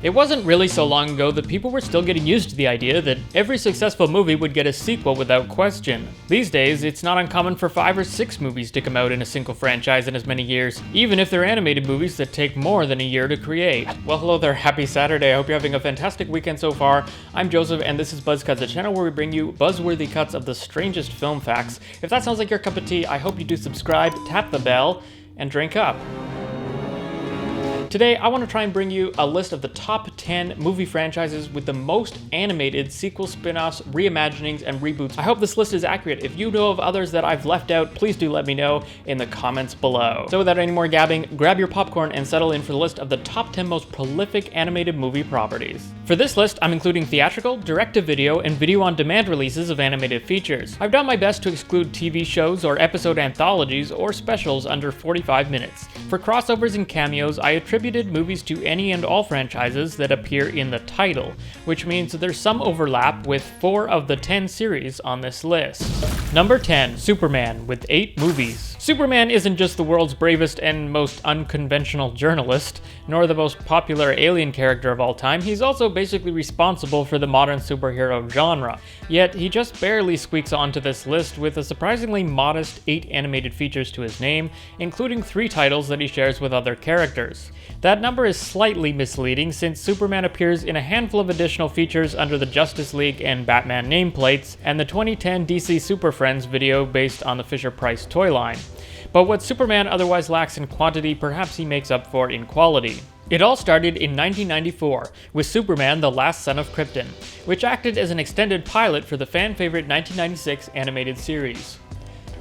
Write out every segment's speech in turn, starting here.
It wasn't really so long ago that people were still getting used to the idea that every successful movie would get a sequel without question. These days, it's not uncommon for 5 or 6 movies to come out in a single franchise in as many years, even if they're animated movies that take more than a year to create. Well, hello there, happy Saturday. I hope you're having a fantastic weekend so far. I'm Joseph, and this is Buzzcuts, a channel where we bring you buzzworthy cuts of the strangest film facts. If that sounds like your cup of tea, I hope you do subscribe, tap the bell, and drink up. Today, I want to try and bring you a list of the top 10 movie franchises with the most animated sequels, spin-offs, reimaginings, and reboots. I hope this list is accurate. If you know of others that I've left out, please do let me know in the comments below. So without any more gabbing, grab your popcorn and settle in for the list of the top 10 most prolific animated movie properties. For this list, I'm including theatrical, direct-to-video, and video-on-demand releases of animated features. I've done my best to exclude TV shows or episode anthologies or specials under 45 minutes. For crossovers and cameos, I attributed movies to any and all franchises that appear in the title, which means that there's some overlap with 4 of the 10 series on this list. Number 10, Superman, with 8 movies. Superman isn't just the world's bravest and most unconventional journalist, nor the most popular alien character of all time. He's also basically responsible for the modern superhero genre. Yet, he just barely squeaks onto this list with a surprisingly modest 8 animated features to his name, including 3 titles that he shares with other characters. That number is slightly misleading since Superman appears in a handful of additional features under the Justice League and Batman nameplates, and the 2010 DC Super Friends video based on the Fisher-Price toy line. But what Superman otherwise lacks in quantity, perhaps he makes up for in quality. It all started in 1994 with Superman, the Last Son of Krypton, which acted as an extended pilot for the fan-favorite 1996 animated series.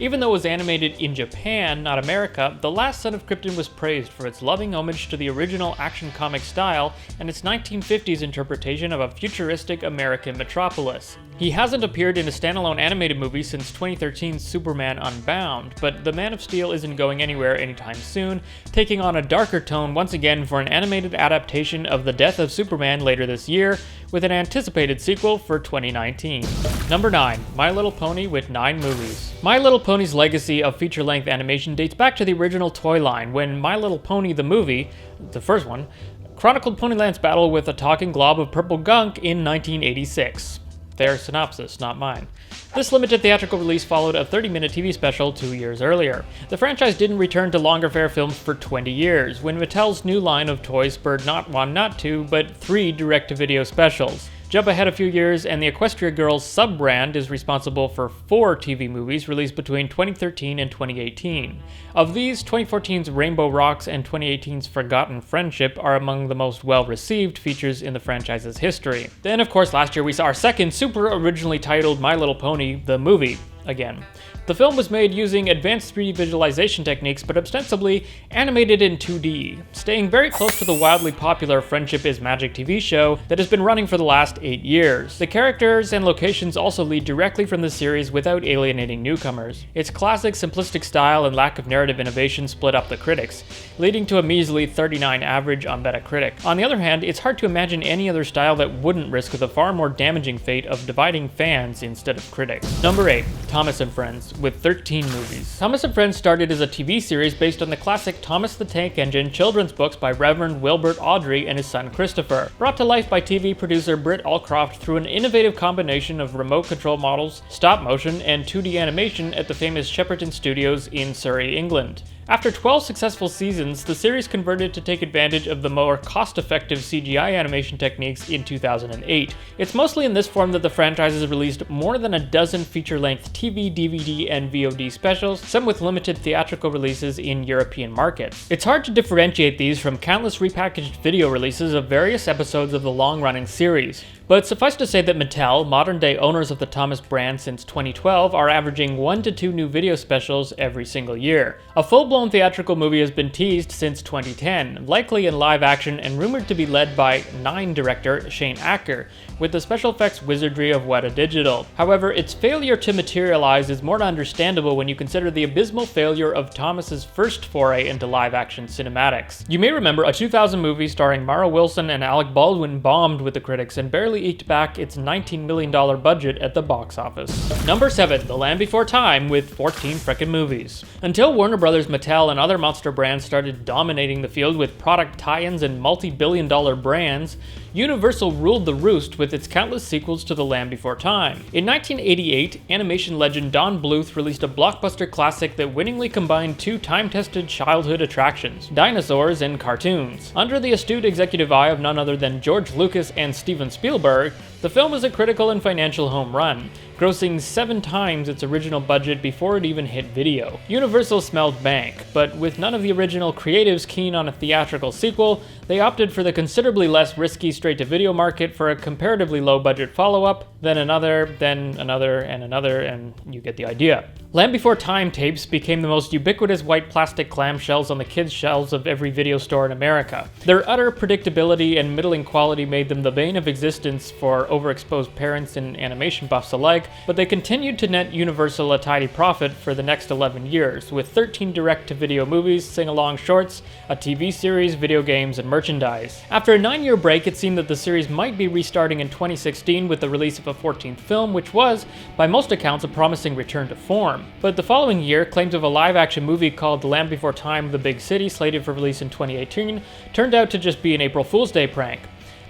Even though it was animated in Japan, not America, The Last Son of Krypton was praised for its loving homage to the original action comic style and its 1950s interpretation of a futuristic American metropolis. He hasn't appeared in a standalone animated movie since 2013's Superman Unbound, but the Man of Steel isn't going anywhere anytime soon, taking on a darker tone once again for an animated adaptation of The Death of Superman later this year, with an anticipated sequel for 2019. Number 9, My Little Pony with 9 movies. My Little Pony's legacy of feature-length animation dates back to the original toy line, when My Little Pony the movie, the first one, chronicled Ponyland's battle with a talking glob of purple gunk in 1986. Their synopsis, not mine. This limited theatrical release followed a 30-minute TV special 2 years earlier. The franchise didn't return to longer fare films for 20 years, when Mattel's new line of toys spurred not 1, not 2, but 3 direct-to-video specials. Jump ahead a few years, and the Equestria Girls sub-brand is responsible for 4 TV movies released between 2013 and 2018. Of these, 2014's Rainbow Rocks and 2018's Forgotten Friendship are among the most well-received features in the franchise's history. Then, of course, last year we saw our second super originally titled My Little Pony, the movie, again. The film was made using advanced 3D visualization techniques, but ostensibly animated in 2D, staying very close to the wildly popular Friendship is Magic TV show that has been running for the last 8 years. The characters and locations also lead directly from the series without alienating newcomers. Its classic simplistic style and lack of narrative innovation split up the critics, leading to a measly 39 average on Metacritic. On the other hand, it's hard to imagine any other style that wouldn't risk the far more damaging fate of dividing fans instead of critics. Number 8, Thomas and Friends, with 13 movies. Thomas and Friends started as a TV series based on the classic Thomas the Tank Engine children's books by Reverend Wilbert Awdry and his son Christopher, brought to life by TV producer Britt Allcroft through an innovative combination of remote control models, stop motion, and 2D animation at the famous Shepperton Studios in Surrey, England. After 12 successful seasons, the series converted to take advantage of the more cost-effective CGI animation techniques in 2008. It's mostly in this form that the franchise has released more than a dozen feature-length TV, DVD, and VOD specials, some with limited theatrical releases in European markets. It's hard to differentiate these from countless repackaged video releases of various episodes of the long-running series. But suffice to say that Mattel, modern-day owners of the Thomas brand since 2012, are averaging 1 to 2 new video specials every single year. A full-blown theatrical movie has been teased since 2010, likely in live action and rumored to be led by Nine director Shane Acker, with the special effects wizardry of Weta Digital. However, its failure to materialize is more understandable when you consider the abysmal failure of Thomas's first foray into live-action cinematics. You may remember a 2000 movie starring Mara Wilson and Alec Baldwin bombed with the critics and barely barely eked back its $19 million budget at the box office. Number 7, The Land Before Time, with 14 frickin' movies. Until Warner Brothers, Mattel, and other monster brands started dominating the field with product tie-ins and multi-billion-dollar brands, Universal ruled the roost with its countless sequels to The Land Before Time. In 1988, animation legend Don Bluth released a blockbuster classic that winningly combined two time-tested childhood attractions, dinosaurs and cartoons. Under the astute executive eye of none other than George Lucas and Steven Spielberg, the film was a critical and financial home run, grossing 7 times its original budget before it even hit video. Universal smelled bank, but with none of the original creatives keen on a theatrical sequel, they opted for the considerably less risky straight-to-video market for a comparatively low-budget follow-up, then another, and you get the idea. Land Before Time tapes became the most ubiquitous white plastic clamshells on the kids' shelves of every video store in America. Their utter predictability and middling quality made them the bane of existence for overexposed parents and animation buffs alike, but they continued to net Universal a tidy profit for the next 11 years, with 13 direct-to-video movies, sing-along shorts, a TV series, video games, and merchandise. After a 9-year break, it seemed that the series might be restarting in 2016 with the release of a 14th film, which was, by most accounts, a promising return to form. But the following year, claims of a live-action movie called The Land Before Time: The Big City, slated for release in 2018, turned out to just be an April Fool's Day prank.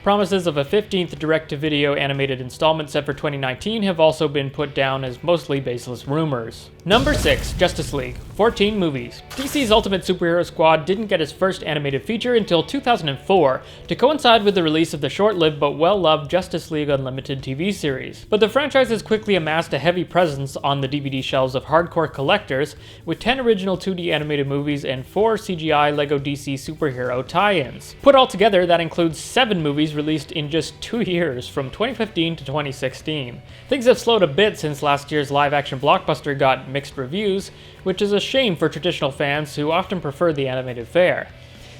Promises of a 15th direct-to-video animated installment set for 2019 have also been put down as mostly baseless rumors. Number 6, Justice League, 14 movies. DC's Ultimate Superhero Squad didn't get its first animated feature until 2004, to coincide with the release of the short-lived but well-loved Justice League Unlimited TV series. But the franchise has quickly amassed a heavy presence on the DVD shelves of hardcore collectors, with 10 original 2D animated movies and 4 CGI LEGO DC superhero tie-ins. Put all together, that includes 7 movies released in just 2 years, from 2015 to 2016. Things have slowed a bit since last year's live-action blockbuster got mixed reviews, which is a shame for traditional fans who often prefer the animated fare.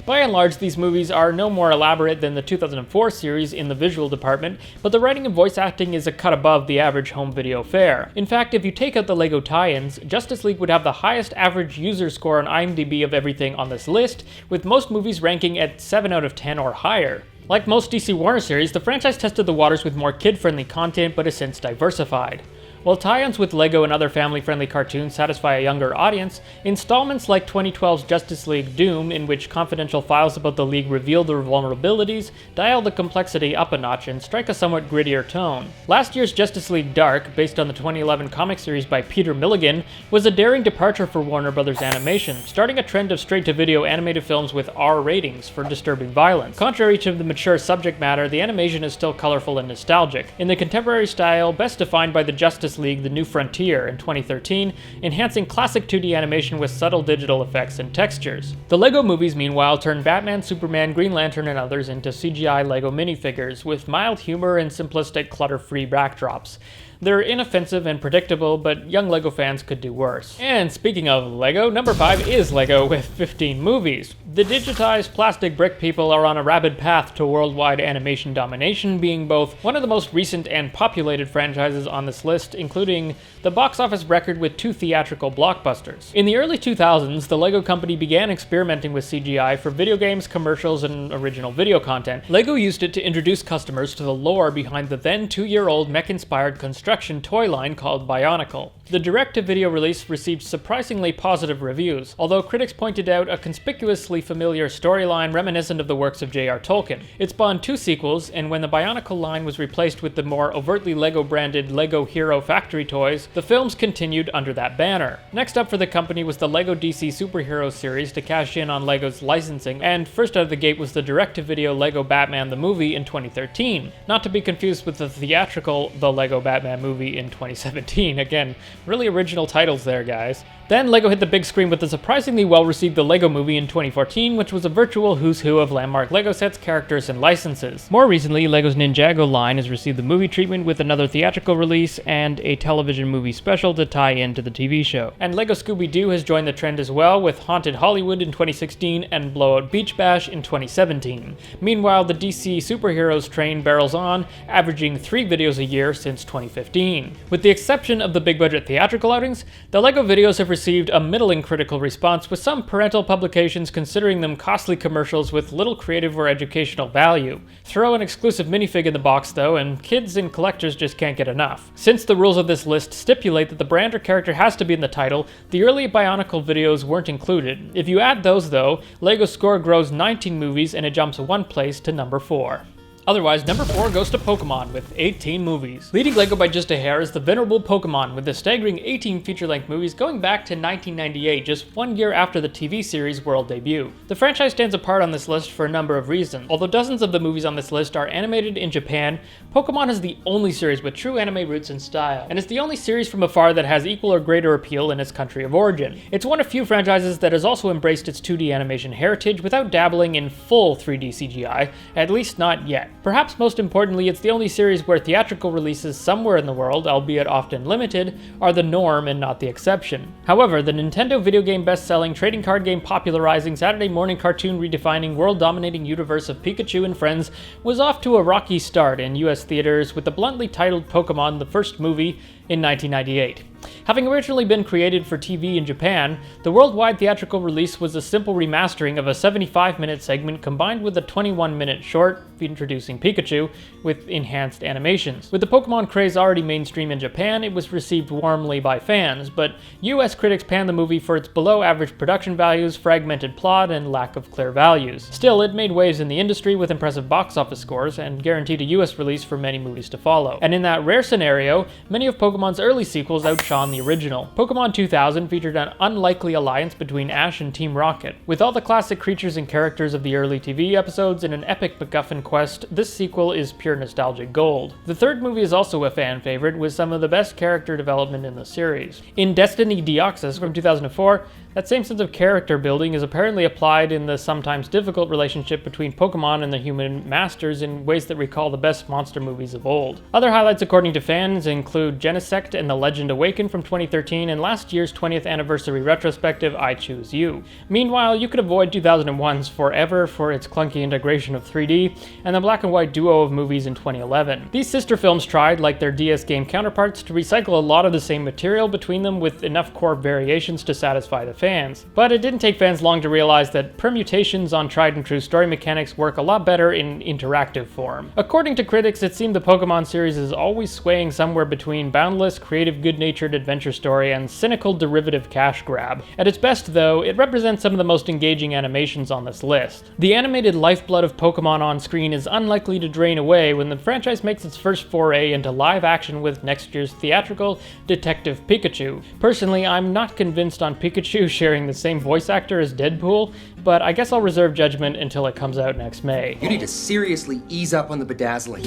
By and large, these movies are no more elaborate than the 2004 series in the visual department, but the writing and voice acting is a cut above the average home video fare. In fact, if you take out the LEGO tie-ins, Justice League would have the highest average user score on IMDb of everything on this list, with most movies ranking at 7 out of 10 or higher. Like most DC Warner series, the franchise tested the waters with more kid-friendly content but has since diversified. While tie-ins with LEGO and other family-friendly cartoons satisfy a younger audience, installments like 2012's Justice League Doom, in which confidential files about the League reveal their vulnerabilities, dial the complexity up a notch and strike a somewhat grittier tone. Last year's Justice League Dark, based on the 2011 comic series by Peter Milligan, was a daring departure for Warner Brothers Animation, starting a trend of straight-to-video animated films with R ratings for disturbing violence. Contrary to the mature subject matter, the animation is still colorful and nostalgic, in the contemporary style best defined by the Justice League The New Frontier in 2013, enhancing classic 2D animation with subtle digital effects and textures. The LEGO movies, meanwhile, turned Batman, Superman, Green Lantern, and others into CGI LEGO minifigures, with mild humor and simplistic, clutter-free backdrops. They're inoffensive and predictable, but young LEGO fans could do worse. And speaking of LEGO, number 5 is LEGO with 15 movies. The digitized plastic brick people are on a rapid path to worldwide animation domination, being both one of the most recent and populated franchises on this list, including the box office record with 2 theatrical blockbusters. In the early 2000s, the LEGO company began experimenting with CGI for video games, commercials, and original video content. LEGO used it to introduce customers to the lore behind the then 2-year-old mech-inspired construction toy line called Bionicle. The direct-to-video release received surprisingly positive reviews, although critics pointed out a conspicuously familiar storyline reminiscent of the works of J.R. Tolkien. It spawned 2 sequels, and when the Bionicle line was replaced with the more overtly LEGO-branded LEGO Hero Factory toys, the films continued under that banner. Next up for the company was the LEGO DC Superhero series to cash in on LEGO's licensing, and first out of the gate was the direct-to-video LEGO Batman the Movie in 2013, not to be confused with the theatrical The LEGO Batman Movie in 2017. Again, really original titles there, guys. Then LEGO hit the big screen with the surprisingly well-received The LEGO Movie in 2014, which was a virtual who's who of landmark LEGO sets, characters, and licenses. More recently, LEGO's Ninjago line has received the movie treatment with another theatrical release and a television movie special to tie into the TV show. And LEGO Scooby-Doo has joined the trend as well, with Haunted Hollywood in 2016 and Blowout Beach Bash in 2017. Meanwhile, the DC superheroes train barrels on, averaging 3 videos a year since 2015. With the exception of the big-budget theatrical outings, the LEGO videos have received a middling critical response, with some parental publications considering them costly commercials with little creative or educational value. Throw an exclusive minifig in the box though, and kids and collectors just can't get enough. Since the rules of this list stipulate that the brand or character has to be in the title, the early Bionicle videos weren't included. If you add those though, LEGO's score grows 19 movies and it jumps one place to number 4. Otherwise, number 4 goes to Pokemon with 18 movies. Leading LEGO by just a hair is the venerable Pokemon, with a staggering 18 feature-length movies going back to 1998, just 1 year after the TV series' world debut. The franchise stands apart on this list for a number of reasons. Although dozens of the movies on this list are animated in Japan, Pokemon is the only series with true anime roots and style, and it's the only series from afar that has equal or greater appeal in its country of origin. It's one of few franchises that has also embraced its 2D animation heritage without dabbling in full 3D CGI, at least not yet. Perhaps most importantly, it's the only series where theatrical releases somewhere in the world, albeit often limited, are the norm and not the exception. However, the Nintendo video game best-selling, trading card game popularizing, Saturday morning cartoon redefining, world-dominating universe of Pikachu and Friends was off to a rocky start in US theaters with the bluntly titled Pokémon, the first movie, in 1998. Having originally been created for TV in Japan, the worldwide theatrical release was a simple remastering of a 75-minute segment combined with a 21-minute short introducing Pikachu with enhanced animations. With the Pokemon craze already mainstream in Japan, it was received warmly by fans, but US critics panned the movie for its below-average production values, fragmented plot, and lack of clear values. Still, it made waves in the industry with impressive box office scores and guaranteed a US release for many movies to follow. And in that rare scenario, many of Pokemon's early sequels outshone the original. Pokemon 2000 featured an unlikely alliance between Ash and Team Rocket. With all the classic creatures and characters of the early TV episodes in an epic MacGuffin quest, this sequel is pure nostalgic gold. The third movie is also a fan favorite, with some of the best character development in the series. In Destiny Deoxys from 2004, that same sense of character building is apparently applied in the sometimes difficult relationship between Pokemon and their human masters in ways that recall the best monster movies of old. Other highlights according to fans include Genesect and The Legend Awakened from 2013 and last year's 20th anniversary retrospective I Choose You. Meanwhile, you could avoid 2001's Forever for its clunky integration of 3D and the black and white duo of movies in 2011. These sister films tried, like their DS game counterparts, to recycle a lot of the same material between them with enough core variations to satisfy the fans. But it didn't take fans long to realize that permutations on tried and true story mechanics work a lot better in interactive form. According to critics, it seemed the Pokemon series is always swaying somewhere between boundless, creative, good-natured adventure story and cynical derivative cash grab. At its best, though, it represents some of the most engaging animations on this list. The animated lifeblood of Pokemon on screen is unlikely to drain away when the franchise makes its first foray into live action with next year's theatrical Detective Pikachu. Personally, I'm not convinced on Pikachu sharing the same voice actor as Deadpool, but I guess I'll reserve judgment until it comes out next May. You need to seriously ease up on the bedazzling.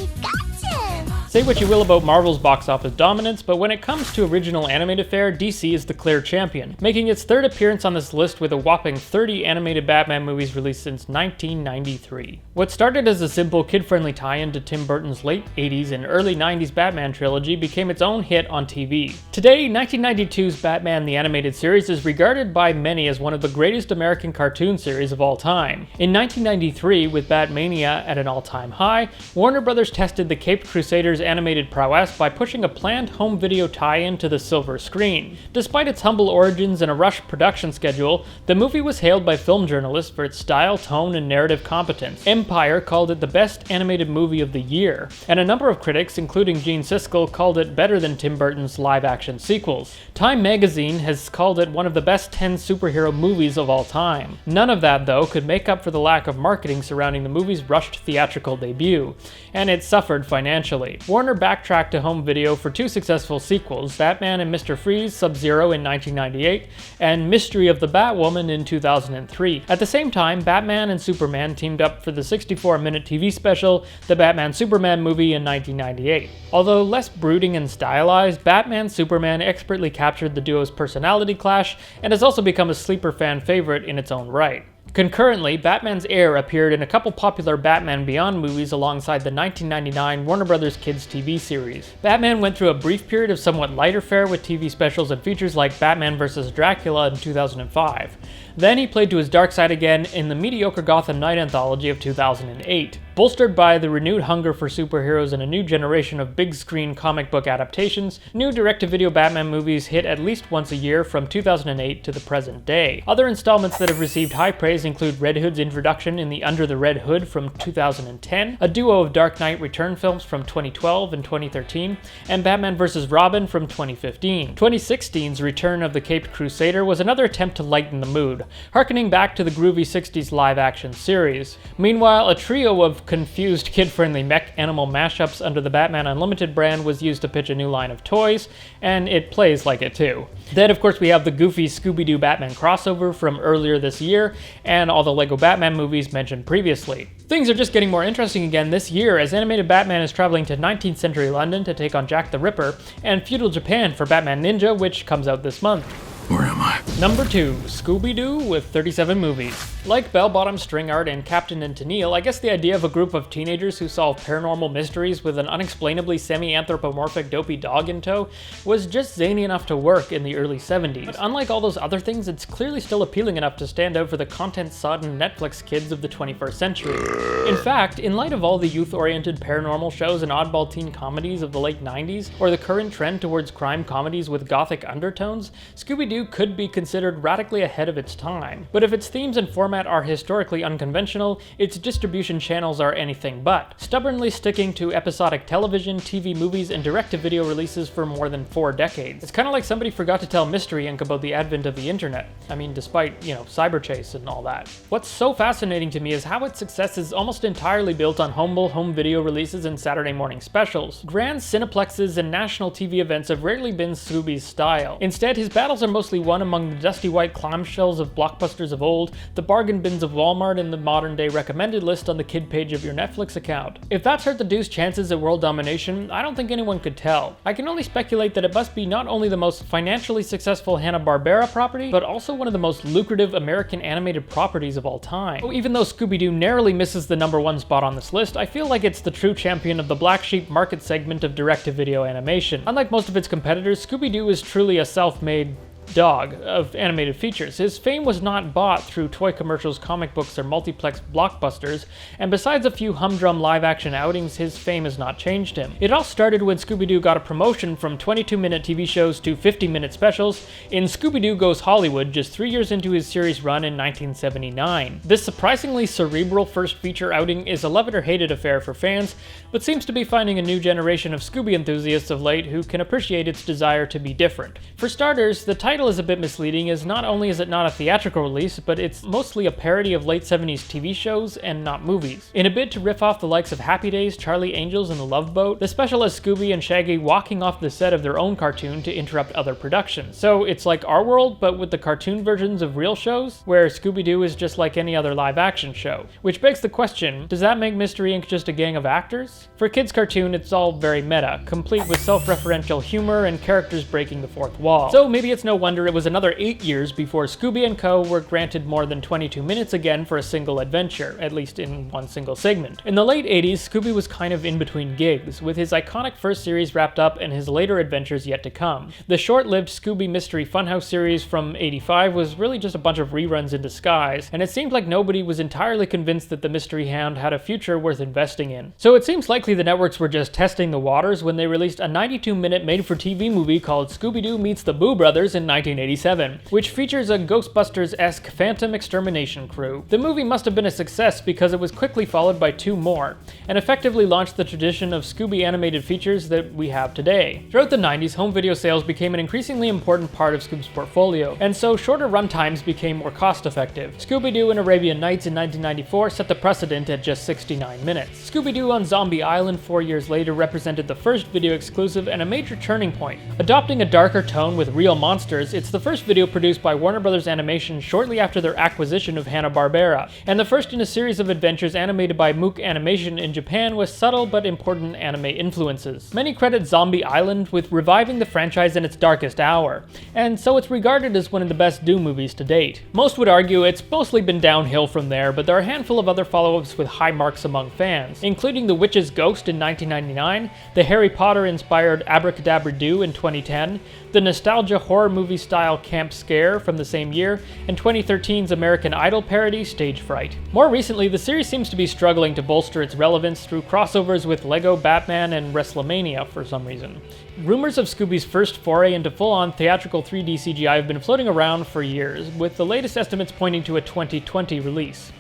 Say what you will about Marvel's box office dominance, but when it comes to original animated fare, DC is the clear champion, making its third appearance on this list with a whopping 30 animated Batman movies released since 1993. What started as a simple kid-friendly tie-in to Tim Burton's late 80s and early 90s Batman trilogy became its own hit on TV. Today, 1992's Batman the Animated Series is regarded by many as one of the greatest American cartoon series of all time. In 1993, with Batmania at an all-time high, Warner Brothers tested the Caped Crusaders animated prowess by pushing a planned home video tie-in to the silver screen. Despite its humble origins and a rushed production schedule, the movie was hailed by film journalists for its style, tone, and narrative competence. Empire called it the best animated movie of the year, and a number of critics, including Gene Siskel, called it better than Tim Burton's live-action sequels. Time magazine has called it one of the best 10 superhero movies of all time. None of that, though, could make up for the lack of marketing surrounding the movie's rushed theatrical debut, and it suffered financially. Warner backtracked to home video for two successful sequels, Batman and Mr. Freeze Sub-Zero in 1998, and Mystery of the Batwoman in 2003. At the same time, Batman and Superman teamed up for the 64-minute TV special, The Batman-Superman Movie in 1998. Although less brooding and stylized, Batman-Superman expertly captured the duo's personality clash, and has also become a sleeper fan favorite in its own right. Concurrently, Batman's heir appeared in a couple popular Batman Beyond movies alongside the 1999 Warner Bros. Kids TV series. Batman went through a brief period of somewhat lighter fare with TV specials and features like Batman vs. Dracula in 2005. Then he played to his dark side again in the mediocre Gotham Knight anthology of 2008. Bolstered by the renewed hunger for superheroes and a new generation of big-screen comic book adaptations, new direct-to-video Batman movies hit at least once a year from 2008 to the present day. Other installments that have received high praise include Red Hood's introduction in the Under the Red Hood from 2010, a duo of Dark Knight Return films from 2012 and 2013, and Batman vs. Robin from 2015. 2016's Return of the Caped Crusader was another attempt to lighten the mood, harkening back to the groovy 60s live-action series. Meanwhile, a trio of confused kid-friendly mech animal mashups under the Batman Unlimited brand was used to pitch a new line of toys, and it plays like it too. Then of course we have the goofy Scooby-Doo Batman crossover from earlier this year, and all the Lego Batman movies mentioned previously. Things are just getting more interesting again this year as animated Batman is traveling to 19th century London to take on Jack the Ripper, and feudal Japan for Batman Ninja, which comes out this month. Where am I? Number 2, Scooby-Doo with 37 movies. Like Bell Bottom String Art and Captain and Tennille, I guess the idea of a group of teenagers who solve paranormal mysteries with an unexplainably semi-anthropomorphic dopey dog in tow was just zany enough to work in the early 70s. But unlike all those other things, it's clearly still appealing enough to stand out for the content-sodden Netflix kids of the 21st century. In fact, in light of all the youth-oriented paranormal shows and oddball teen comedies of the late 90s, or the current trend towards crime comedies with gothic undertones, Scooby-Doo could be considered radically ahead of its time. But if its themes and format are historically unconventional, its distribution channels are anything but, stubbornly sticking to episodic television, TV movies, and direct-to-video releases for more than 4 decades. It's kind of like somebody forgot to tell Mystery Inc. about the advent of the internet. I mean, despite, Cyberchase and all that. What's so fascinating to me is how its success is almost entirely built on humble home video releases and Saturday morning specials. Grand cineplexes and national TV events have rarely been Scooby's style. Instead, his battles are mostly won among the dusty white clamshells of blockbusters of old, the bargain bins of Walmart, and the modern-day recommended list on the kid page of your Netflix account. If that's hurt the Doo's chances at world domination, I don't think anyone could tell. I can only speculate that it must be not only the most financially successful Hanna-Barbera property, but also one of the most lucrative American animated properties of all time. So even though Scooby-Doo narrowly misses the #1 spot on this list, I feel like it's the true champion of the black sheep market segment of direct-to-video animation. Unlike most of its competitors, Scooby-Doo is truly a self-made dog of animated features. His fame was not bought through toy commercials, comic books, or multiplex blockbusters, and besides a few humdrum live-action outings, his fame has not changed him. It all started when Scooby-Doo got a promotion from 22-minute TV shows to 50-minute specials in Scooby-Doo Goes Hollywood just 3 years into his series run in 1979. This surprisingly cerebral first feature outing is a love it or hate it affair for fans, but seems to be finding a new generation of Scooby enthusiasts of late who can appreciate its desire to be different. For starters, the title is a bit misleading, as not only is it not a theatrical release, but it's mostly a parody of late 70s TV shows and not movies. In a bid to riff off the likes of Happy Days, Charlie Angels, and The Love Boat, the special has Scooby and Shaggy walking off the set of their own cartoon to interrupt other productions. So it's like Our World, but with the cartoon versions of real shows, where Scooby-Doo is just like any other live-action show. Which begs the question, does that make Mystery Inc. just a gang of actors? For a kids' cartoon, it's all very meta, complete with self-referential humor and characters breaking the fourth wall. So maybe it's no wonder it was another 8 years before Scooby & Co. were granted more than 22 minutes again for a single adventure, at least in one single segment. In the late 80s, Scooby was kind of in between gigs, with his iconic first series wrapped up and his later adventures yet to come. The short-lived Scooby Mystery Funhouse series from '85 was really just a bunch of reruns in disguise, and it seemed like nobody was entirely convinced that the Mystery Hound had a future worth investing in. So it seems likely the networks were just testing the waters when they released a 92-minute made-for-TV movie called Scooby-Doo Meets the Boo Brothers in 1987, which features a Ghostbusters-esque phantom extermination crew. The movie must have been a success because it was quickly followed by 2 more, and effectively launched the tradition of Scooby animated features that we have today. Throughout the 90s, home video sales became an increasingly important part of Scoob's portfolio, and so shorter runtimes became more cost-effective. Scooby-Doo and Arabian Nights in 1994 set the precedent at just 69 minutes. Scooby-Doo on Zombie Island 4 years later represented the first video exclusive and a major turning point. Adopting a darker tone with real monsters, it's the first video produced by Warner Bros. Animation shortly after their acquisition of Hanna-Barbera, and the first in a series of adventures animated by Mook Animation in Japan with subtle but important anime influences. Many credit Zombie Island with reviving the franchise in its darkest hour, and so it's regarded as one of the best Doo movies to date. Most would argue it's mostly been downhill from there, but there are a handful of other follow-ups with high marks among fans, including The Witch's Ghost in 1999, the Harry Potter-inspired Abracadabra-Doo in 2010, the nostalgia horror movie movie-style Camp Scare from the same year, and 2013's American Idol parody Stage Fright. More recently, the series seems to be struggling to bolster its relevance through crossovers with Lego Batman and WrestleMania for some reason. Rumors of Scooby's first foray into full-on theatrical 3D CGI have been floating around for years, with the latest estimates pointing to a 2020 release.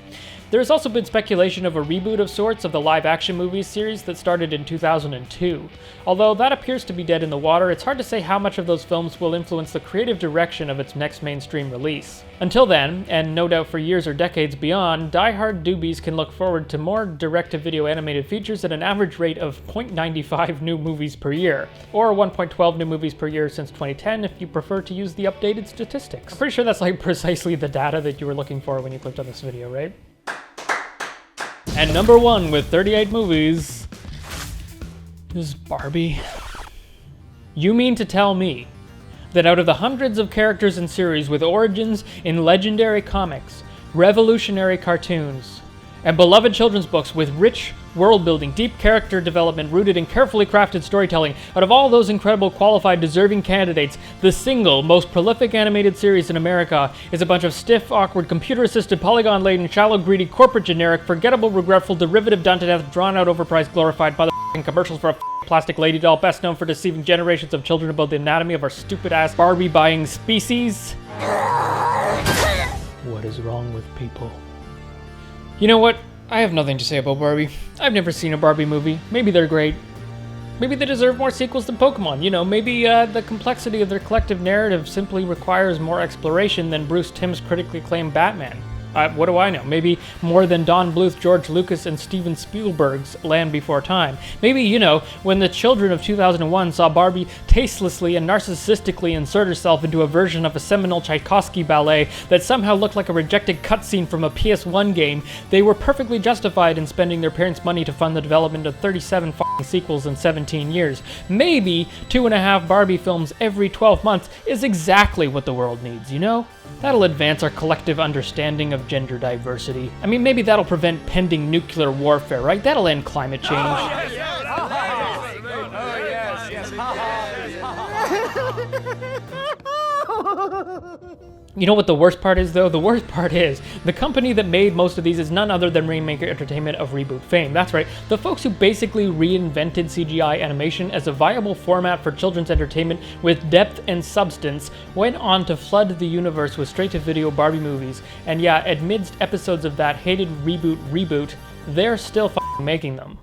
There has also been speculation of a reboot of sorts of the live-action movies series that started in 2002. Although that appears to be dead in the water, it's hard to say how much of those films will influence the creative direction of its next mainstream release. Until then, and no doubt for years or decades beyond, die-hard doobies can look forward to more direct-to-video animated features at an average rate of 0.95 new movies per year, or 1.12 new movies per year since 2010 if you prefer to use the updated statistics. I'm pretty sure that's like precisely the data that you were looking for when you clicked on this video, right? And number 1 with 38 movies is Barbie. You mean to tell me that out of the hundreds of characters and series with origins in legendary comics, revolutionary cartoons, and beloved children's books with rich world building, deep character development rooted in carefully crafted storytelling, out of all those incredible, qualified, deserving candidates, the single most prolific animated series in America is a bunch of stiff, awkward, computer-assisted, polygon-laden, shallow, greedy, corporate generic, forgettable, regretful, derivative, done to death, drawn-out, overpriced, glorified motherfucking commercials for a plastic lady doll, best known for deceiving generations of children about the anatomy of our stupid-ass Barbie-buying species? What is wrong with people? You know what? I have nothing to say about Barbie. I've never seen a Barbie movie. Maybe they're great. Maybe they deserve more sequels than Pokemon. You know, maybe the complexity of their collective narrative simply requires more exploration than Bruce Timm's critically acclaimed Batman. What do I know? Maybe more than Don Bluth, George Lucas, and Steven Spielberg's Land Before Time. Maybe, you know, when the children of 2001 saw Barbie tastelessly and narcissistically insert herself into a version of a seminal Tchaikovsky ballet that somehow looked like a rejected cutscene from a PS1 game, they were perfectly justified in spending their parents' money to fund the development of 37 sequels in 17 years. Maybe 2.5 Barbie films every 12 months is exactly what the world needs, you know? That'll advance our collective understanding of gender diversity. I mean, maybe that'll prevent pending nuclear warfare, right? That'll end climate change. You know what the worst part is, though? The worst part is, the company that made most of these is none other than Rainmaker Entertainment of Reboot fame. That's right, the folks who basically reinvented CGI animation as a viable format for children's entertainment with depth and substance went on to flood the universe with straight-to-video Barbie movies. And yeah, amidst episodes of that hated reboot, they're still making them.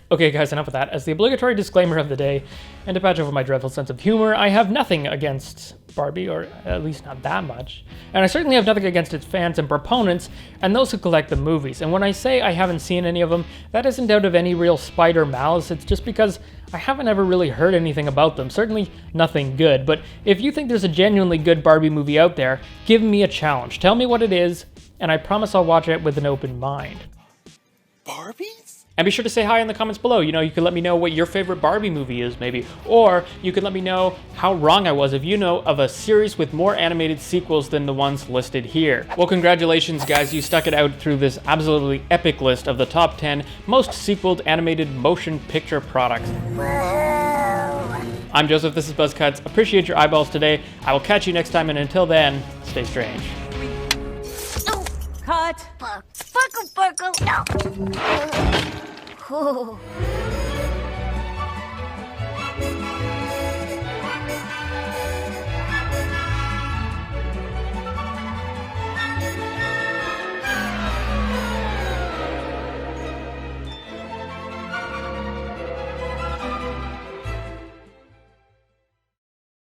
Okay guys, enough of that. As the obligatory disclaimer of the day, and to patch over my dreadful sense of humor, I have nothing against Barbie, or at least not that much. And I certainly have nothing against its fans and proponents, and those who collect the movies. And when I say I haven't seen any of them, that isn't out of any real spite or malice, it's just because I haven't ever really heard anything about them, certainly nothing good. But if you think there's a genuinely good Barbie movie out there, give me a challenge. Tell me what it is, and I promise I'll watch it with an open mind. Barbies? And be sure to say hi in the comments below. You know, you can let me know what your favorite Barbie movie is, maybe. Or you can let me know how wrong I was if you know of a series with more animated sequels than the ones listed here. Well, congratulations, guys. You stuck it out through this absolutely epic list of the top 10 most sequeled animated motion picture products. I'm Joseph, this is Buzzcuts. Appreciate your eyeballs today. I will catch you next time, and until then, stay strange. Cut. Sparkle, sparkle. No.